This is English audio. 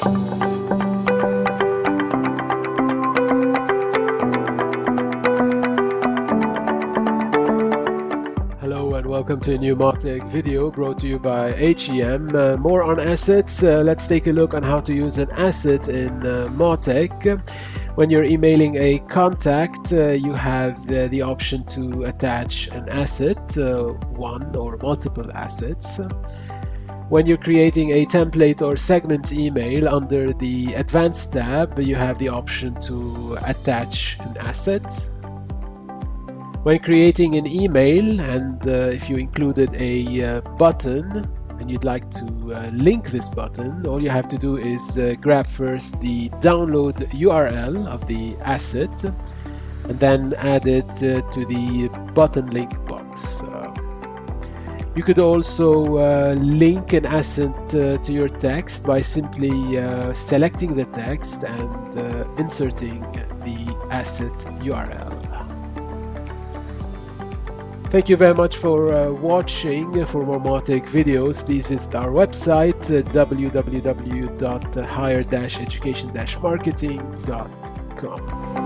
Hello and welcome to a new Mautic video brought to you by HEM. More on assets. Let's take a look on how to use an asset in Mautic. When you're emailing a contact, you have the option to attach an asset, one or multiple assets. When you're creating a template or segment email, under the Advanced tab, you have the option to attach an asset. When creating an email, and if you included a button and you'd like to link this button, all you have to do is grab first the download URL of the asset and then add it to the button link box. You could also link an asset to your text by simply selecting the text and inserting the asset URL. Thank you very mumuch for watching. For more Mautic videos, please visit our website www.higher-education-marketing.com.